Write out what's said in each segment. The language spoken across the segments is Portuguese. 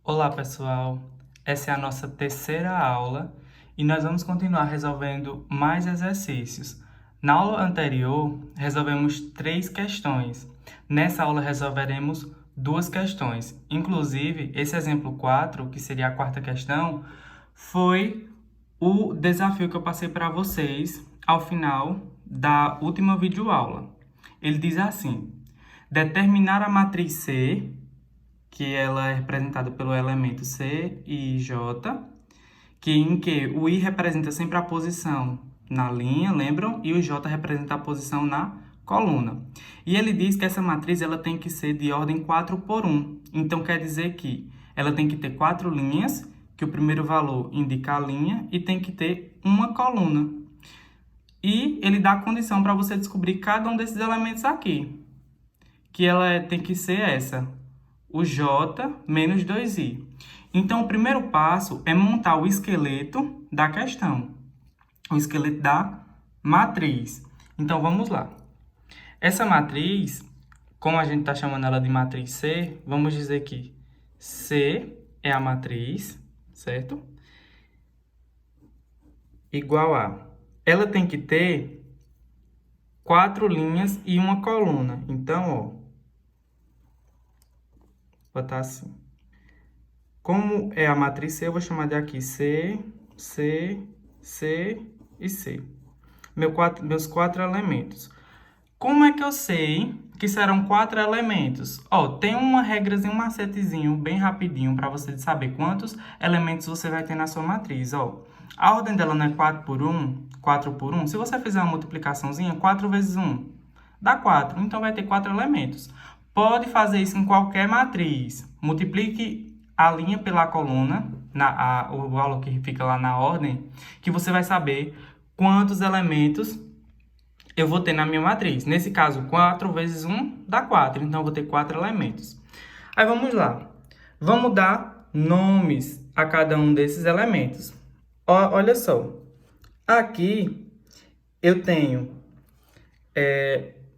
Olá, pessoal! Essa é a nossa terceira aula e nós vamos continuar resolvendo mais exercícios. Na aula anterior, resolvemos 3 questões. Nessa aula, resolveremos 2 questões. Inclusive, esse exemplo 4, que seria a quarta questão, foi o desafio que eu passei para vocês ao final da última videoaula. Ele diz assim: determinar a matriz C, que ela é representada pelo elemento C e J, em que o I representa sempre a posição na linha, lembram? E o J representa a posição na coluna. E ele diz que essa matriz ela tem que ser de ordem 4 por 1. Então, quer dizer que ela tem que ter 4 linhas, que o primeiro valor indica a linha, e tem que ter uma coluna. E ele dá a condição para você descobrir cada um desses elementos aqui, que ela tem que ser essa, o J menos 2i. Então, o primeiro passo é montar o esqueleto da questão, o esqueleto da matriz. Então, vamos lá. Essa matriz, como a gente está chamando ela de matriz C, vamos dizer que C é a matriz, certo? Igual a... Ela tem que ter 4 linhas e uma coluna. Então, ó, vou botar assim. Como é a matriz C, eu vou chamar de aqui C, C, C e C. Meus 4 elementos. Como é que eu sei que serão 4 elementos? Ó, tem uma regrazinha, um macetezinho bem rapidinho para você saber quantos elementos você vai ter na sua matriz. Ó, a ordem dela não é 4 por 1, 4 por 1. Se você fizer uma multiplicaçãozinha, 4 vezes 1 dá 4. Então, vai ter 4 elementos. Pode fazer isso em qualquer matriz. Multiplique a linha pela coluna, o valor que fica lá na ordem, que você vai saber quantos elementos eu vou ter na minha matriz. Nesse caso, 4 vezes 1 dá 4. Então, eu vou ter 4 elementos. Aí, vamos lá. Vamos dar nomes a cada um desses elementos. Olha só. Aqui, eu tenho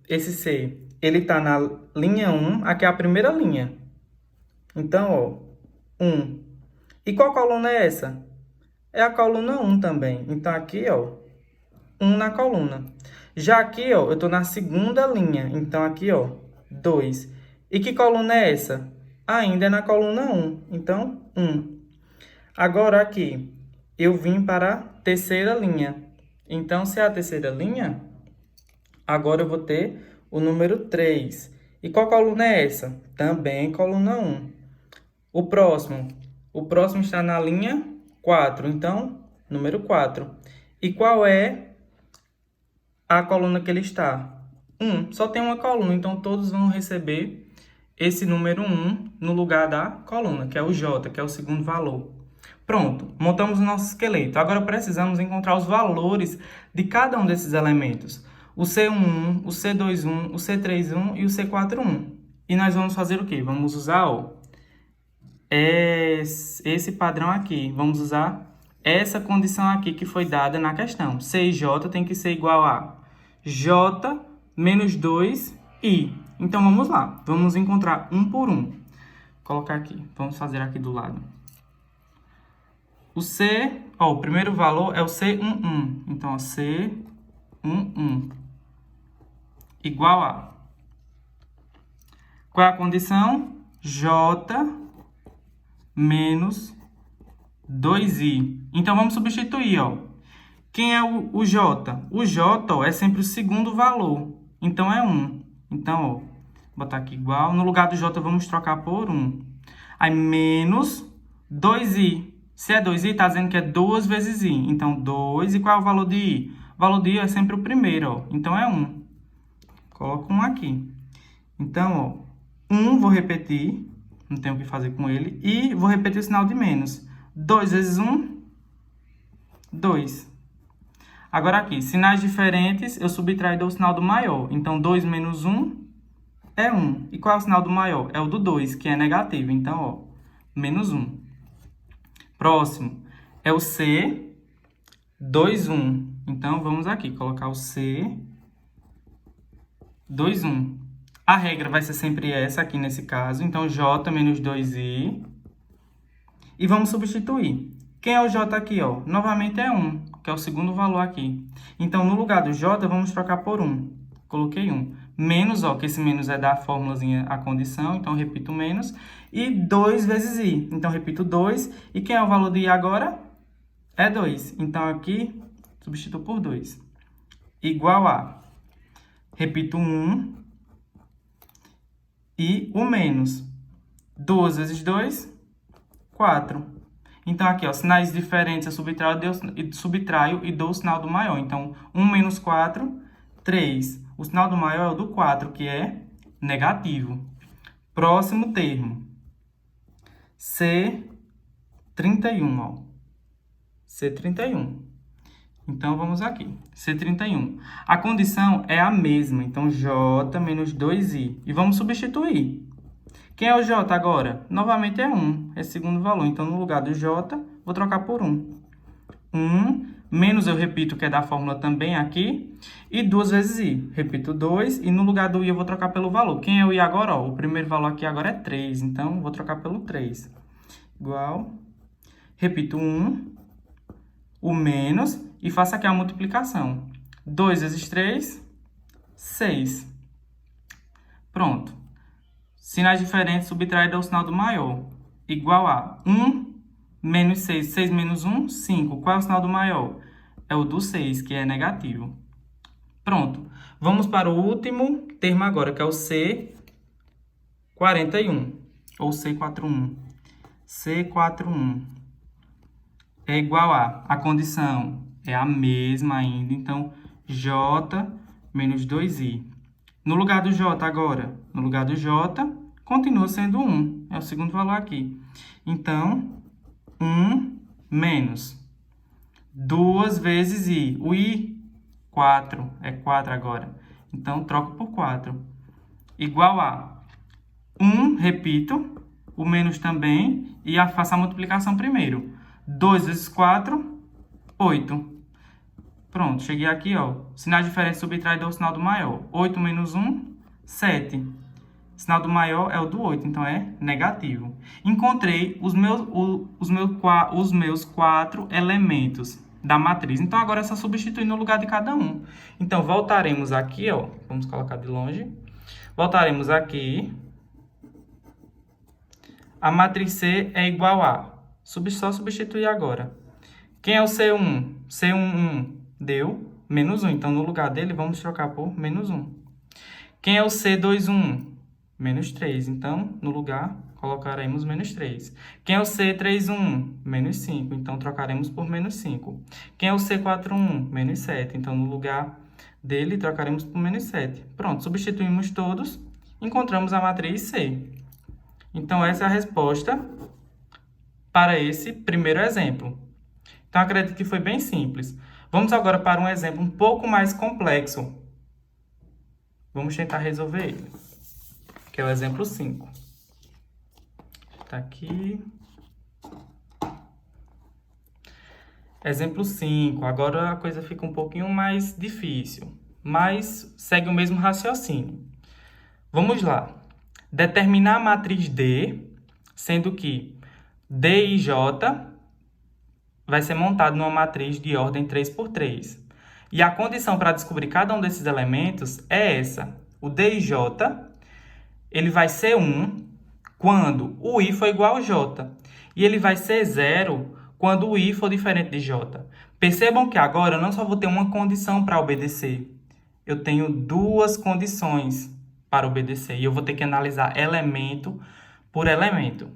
esse C. Ele está na linha 1. Aqui é a primeira linha. Então, ó, 1. E qual coluna é essa? É a coluna 1 também. Então, aqui, ó, 1 na coluna. Já aqui, ó, eu estou na segunda linha. Então, aqui, ó, 2. E que coluna é essa? Ainda é na coluna 1. Então, 1. Agora, aqui, eu vim para a terceira linha. Então, se é a terceira linha, agora eu vou ter o número 3. E qual coluna é essa? Também coluna 1. O próximo está na linha 4. Então, número 4. E qual é a coluna que ele está? 1. Só tem uma coluna, então todos vão receber esse número 1 no lugar da coluna, que é o J, que é o segundo valor. Pronto, montamos o nosso esqueleto. Agora precisamos encontrar os valores de cada um desses elementos. O C11, o C21, o C31 e o C41. E nós vamos fazer o quê? Vamos usar esse padrão aqui. Vamos usar essa condição aqui que foi dada na questão. C e J tem que ser igual a J menos 2i. Então, vamos lá. Vamos encontrar um por um. Vou colocar aqui. Vamos fazer aqui do lado. O C, ó, o primeiro valor é o C11. Então, ó, C11 igual a... Qual é a condição? J menos 2i. Então, vamos substituir, ó. Quem é o J? O J, ó, é sempre o segundo valor. Então, é 1. Então, ó, vou botar aqui igual. No lugar do J, vamos trocar por 1. Aí, menos 2i. Se é 2i, está dizendo que é 2 vezes i. Então, 2. E qual é o valor de i? O valor de i é sempre o primeiro, ó. Então, é 1. Coloco 1 aqui. Então, ó, 1 vou repetir. Não tenho o que fazer com ele. E vou repetir o sinal de menos. 2 vezes 1, 2. Agora aqui, sinais diferentes, eu subtraio e dou o sinal do maior. Então, 2 menos 1 é 1. E qual é o sinal do maior? É o do 2, que é negativo. Então, ó, menos 1. Próximo é o C, 2, 1. Então, vamos aqui, colocar o C, 2, 1. A regra vai ser sempre essa aqui nesse caso. Então, J menos 2i E vamos substituir. Quem é o J aqui, ó? Novamente é 1, que é o segundo valor aqui. Então, no lugar do J, vamos trocar por 1. Coloquei 1. Menos, ó, que esse menos é da formulazinha, a condição, então repito menos. E 2 vezes I. Então, repito 2. E quem é o valor de I agora? É 2. Então, aqui, substituo por 2. Igual a, repito 1 e o menos. 2 vezes 2, 4. Então, aqui, ó, sinais diferentes, eu subtraio e dou o sinal do maior. Então, 1 menos 4, 3. O sinal do maior é o do 4, que é negativo. Próximo termo. C31, ó. C31. Então, vamos aqui. C31. A condição é a mesma. Então, J menos 2I. E vamos substituir. Quem é o J agora? Novamente é 1, é segundo valor. Então, no lugar do J, vou trocar por 1. 1, menos eu repito que é da fórmula também aqui, e 2 vezes I. Repito 2, e no lugar do I eu vou trocar pelo valor. Quem é o I agora? Ó, o primeiro valor aqui agora é 3, então vou trocar pelo 3. Igual, repito 1, o menos, e faço aqui a multiplicação. 2 vezes 3, 6. Pronto. Sinais diferentes, subtrai e dá o sinal do maior. Igual a 1 menos 6. 6 menos 1, 5. Qual é o sinal do maior? É o do 6, que é negativo. Pronto. Vamos para o último termo agora, que é o C41. Ou C41. C41 é igual a condição é a mesma ainda. Então, J menos 2I. No lugar do J agora, no lugar do J, continua sendo 1. É o segundo valor aqui. Então, 1 menos 2 vezes I. O I, 4. É 4 agora. Então, troco por 4. Igual a 1, repito, o menos também, e faço a multiplicação primeiro. 2 vezes 4, 8. Pronto, cheguei aqui, ó. Sinais diferentes subtrai e dá o sinal do maior. 8 menos 1, 7. O sinal do maior é o do 8, então é negativo. Encontrei os meus 4 elementos da matriz. Então, agora é só substituir no lugar de cada um. Então, voltaremos aqui, ó. Vamos colocar de longe. Voltaremos aqui. A matriz C é igual a... Só substituir agora. Quem é o C1? C1, deu menos 1. Então, no lugar dele, vamos trocar por menos 1. Quem é o C21? Menos 3. Então, no lugar, colocaremos menos 3. Quem é o C31? Menos 5. Então, trocaremos por menos 5. Quem é o C41? Menos 7. Então, no lugar dele, trocaremos por menos 7. Pronto, substituímos todos, encontramos a matriz C. Então, essa é a resposta para esse primeiro exemplo. Então, acredito que foi bem simples. Vamos agora para um exemplo um pouco mais complexo. Vamos tentar resolver ele, que é o exemplo 5. Está aqui. Exemplo 5. Agora a coisa fica um pouquinho mais difícil, mas segue o mesmo raciocínio. Vamos lá. Determinar a matriz D, sendo que D e J vai ser montado numa matriz de ordem 3×3. E a condição para descobrir cada um desses elementos é essa. O D e J, ele vai ser 1 quando o I for igual ao J. E ele vai ser 0 quando o I for diferente de J. Percebam que agora eu não só vou ter uma condição para obedecer. Eu tenho duas condições para obedecer. E eu vou ter que analisar elemento por elemento.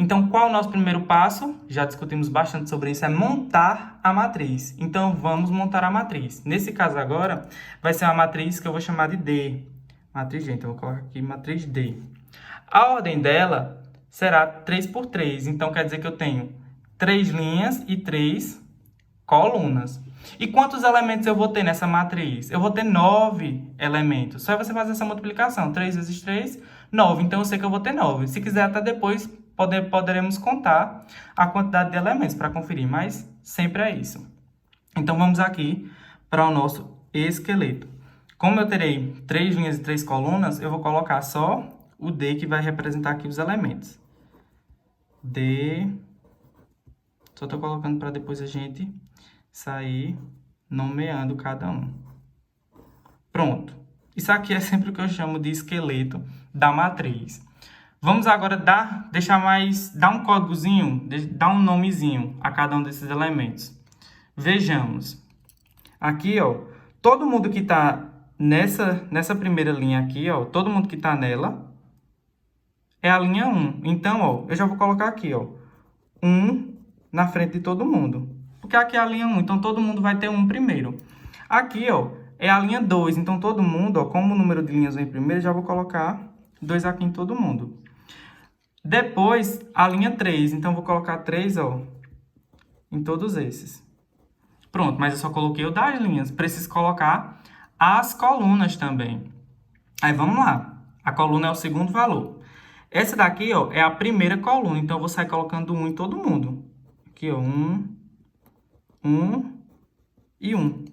Então, qual é o nosso primeiro passo? Já discutimos bastante sobre isso, é montar a matriz. Então, vamos montar a matriz. Nesse caso agora, vai ser uma matriz que eu vou chamar de D. Matriz D, então eu vou colocar aqui matriz D. A ordem dela será 3×3, então quer dizer que eu tenho 3 linhas e 3 colunas. E quantos elementos eu vou ter nessa matriz? Eu vou ter 9 elementos. Só você fazer essa multiplicação, 3 vezes 3, 9. Então, eu sei que eu vou ter 9. Se quiser, até depois poderemos contar a quantidade de elementos para conferir, mas sempre é isso. Então, vamos aqui para o nosso esqueleto. Como eu terei 3 linhas e 3 colunas, eu vou colocar só o D que vai representar aqui os elementos. D, Só estou colocando para depois a gente sair nomeando cada um. Pronto. Isso aqui é sempre o que eu chamo de esqueleto da matriz. Vamos agora dar um códigozinho, dar um nomezinho a cada um desses elementos. Vejamos. Aqui, ó, todo mundo que está nessa primeira linha aqui, ó, todo mundo que está nela é a linha 1. Então, ó, eu já vou colocar aqui, ó, 1 na frente de todo mundo. Porque aqui é a linha 1, então todo mundo vai ter 1 primeiro. Aqui, ó, é a linha 2, então todo mundo, ó, como o número de linhas vem primeiro, eu já vou colocar 2 aqui em todo mundo. Depois, a linha 3, então vou colocar 3, ó, em todos esses. Pronto, mas eu só coloquei o das linhas. Preciso colocar as colunas também. Aí, vamos lá. A coluna é o segundo valor. Essa daqui, ó, é a primeira coluna. Então, eu vou sair colocando 1 em todo mundo. Aqui, ó, 1, 1 e 1.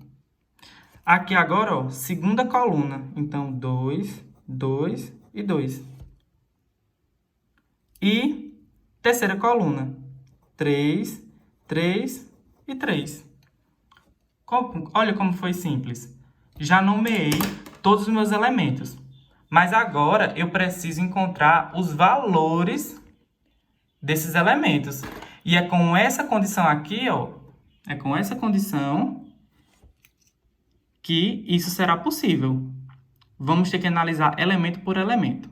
Aqui agora, ó, segunda coluna. Então, 2, 2 e 2. E terceira coluna. 3, 3 e 3. Olha como foi simples. Já nomeei todos os meus elementos. Mas agora eu preciso encontrar os valores desses elementos. E é com essa condição aqui, ó. É com essa condição que isso será possível. Vamos ter que analisar elemento por elemento.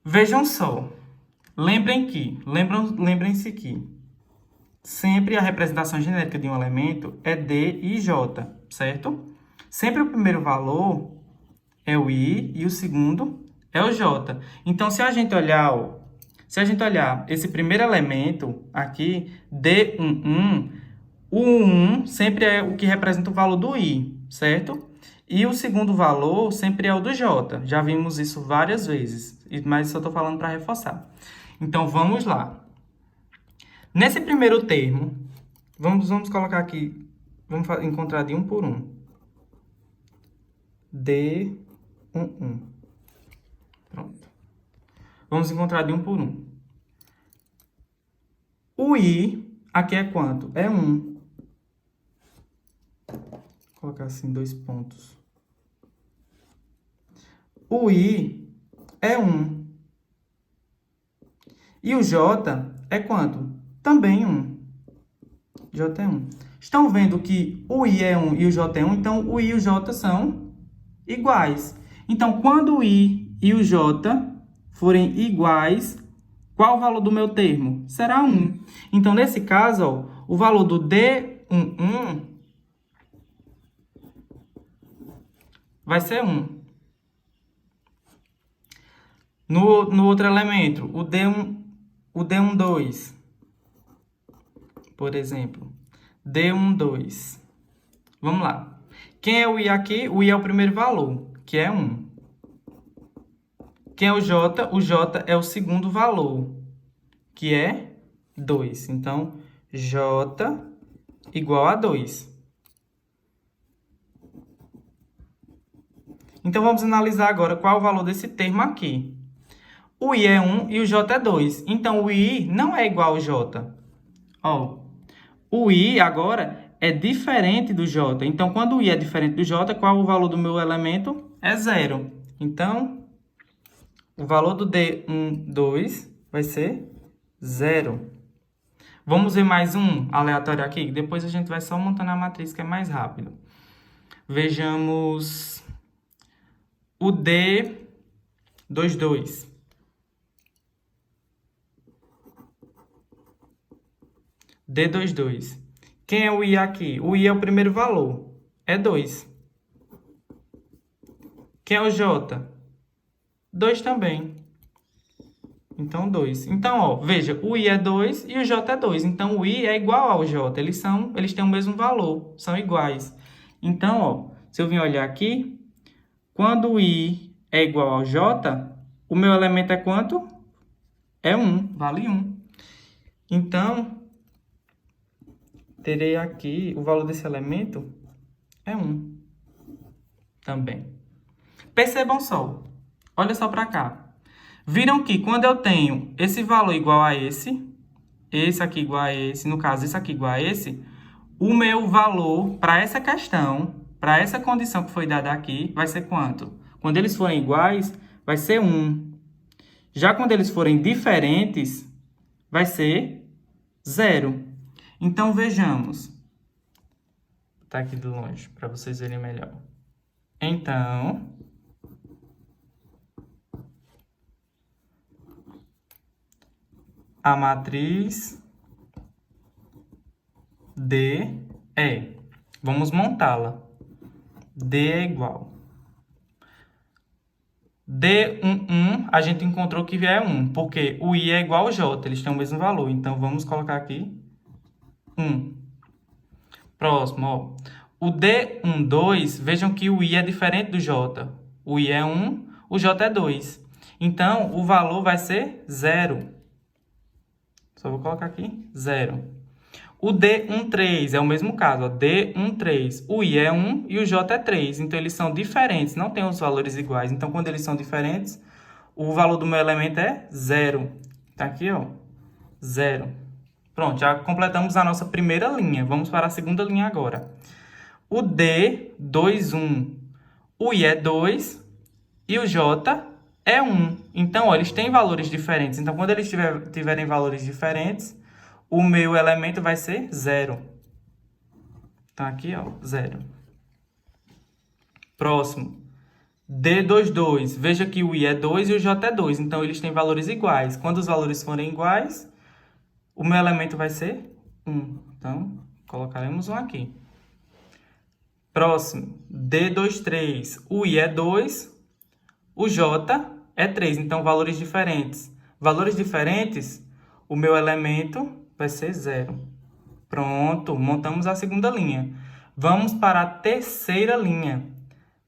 Vejam só. Lembrem-se que sempre a representação genérica de um elemento é D e J, certo? Sempre o primeiro valor é o I e o segundo é o J. Então, se a gente olhar esse primeiro elemento aqui, D11, o 1 sempre é o que representa o valor do I, certo? E o segundo valor sempre é o do J. Já vimos isso várias vezes, mas só estou falando para reforçar. Então, vamos lá. Nesse primeiro termo, vamos colocar aqui, vamos encontrar de 1 por 1. D11. Pronto. Vamos encontrar de 1 por 1. O I, aqui é quanto? É 1. Vou colocar assim, 2 pontos. O I é 1. E o J é quanto? Também 1. J é 1. Estão vendo que o I é 1 e o J é 1? Então, o I e o J são iguais. Então, quando o I e o J forem iguais, qual o valor do meu termo? Será 1. Então, nesse caso, ó, o valor do D11 vai ser 1. No outro elemento, o D12, por exemplo. D12. Vamos lá. Quem é o I aqui? O I é o primeiro valor, que é 1. Quem é o J? O J é o segundo valor, que é 2. Então, J igual a 2. Então, vamos analisar agora qual é o valor desse termo aqui. O I é 1 e o J é 2. Então, o I não é igual ao J. Ó, o I agora é diferente do J. Então, quando o I é diferente do J, qual é o valor do meu elemento? É 0. Então, o valor do D12 vai ser 0. Vamos ver mais um aleatório aqui? Depois a gente vai só montando a matriz, que é mais rápido. Vejamos o D22. D22. Quem é o I aqui? O I é o primeiro valor. É 2. Quem é o J? 2 também. Então, 2. Então, ó, veja, o I é 2 e o J é 2. Então, o I é igual ao J. Eles têm o mesmo valor, são iguais. Então, ó, se eu vir olhar aqui, quando o I é igual ao J, o meu elemento é quanto? É 1, vale 1. Então, terei aqui, o valor desse elemento é 1 também. Percebam só, olha só para cá. Viram que quando eu tenho esse valor igual a esse, esse aqui igual a esse, no caso, esse aqui igual a esse, o meu valor para essa questão, para essa condição que foi dada aqui, vai ser quanto? Quando eles forem iguais, vai ser 1. Já quando eles forem diferentes, vai ser 0. Então, vejamos. Vou botar aqui de longe, para vocês verem melhor. Então, a matriz D é... Vamos montá-la. D é igual. D11, a gente encontrou que é 1, porque o I é igual ao J, eles têm o mesmo valor. Então, vamos colocar aqui 1. Próximo, ó. O D12, vejam que o I é diferente do J. O I é 1, o J é 2. Então, o valor vai ser 0. Só vou colocar aqui 0. O D13 é o mesmo caso, ó, D13. O I é 1 e o J é 3. Então, eles são diferentes, não têm os valores iguais. Então, quando eles são diferentes, o valor do meu elemento é 0. Tá aqui, ó, 0. Pronto, já completamos a nossa primeira linha. Vamos para a segunda linha agora. O D21, o I é 2 e o J é 1. Então, ó, eles têm valores diferentes. Então, quando eles tiverem valores diferentes, o meu elemento vai ser 0. Tá aqui, ó, 0. Próximo. D22. Veja que o I é 2 e o J é 2. Então, eles têm valores iguais. Quando os valores forem iguais, o meu elemento vai ser 1. Então, colocaremos 1 aqui. Próximo. D23. O I é 2, o J é 3. Então, valores diferentes. Valores diferentes, o meu elemento vai ser 0. Pronto, montamos a segunda linha. Vamos para a terceira linha.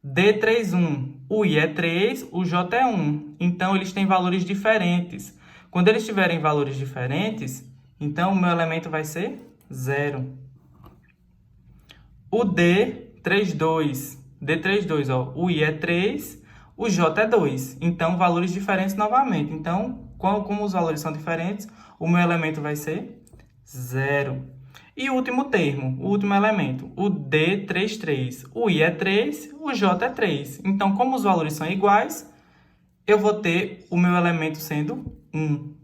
D31, o I é 3, o J é 1. Então, eles têm valores diferentes. Quando eles tiverem valores diferentes, então o meu elemento vai ser 0. O D32, ó, o I é 3, o J é 2. Então, valores diferentes novamente. Então, como os valores são diferentes, o meu elemento vai ser 0. E o último termo, o último elemento, o D33. O I é 3, o J é 3. Então, como os valores são iguais, eu vou ter o meu elemento sendo 1.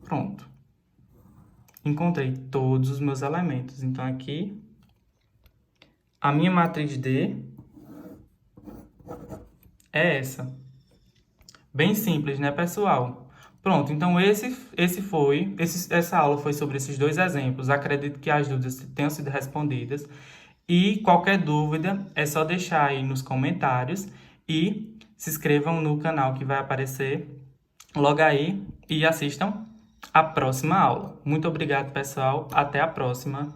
Pronto. Encontrei todos os meus elementos. Então, aqui, a minha matriz D é essa. Bem simples, né, pessoal? Pronto, então essa aula foi sobre esses dois exemplos. Acredito que as dúvidas tenham sido respondidas. E qualquer dúvida é só deixar aí nos comentários e se inscrevam no canal que vai aparecer logo aí e assistam a próxima aula. Muito obrigado, pessoal. Até a próxima.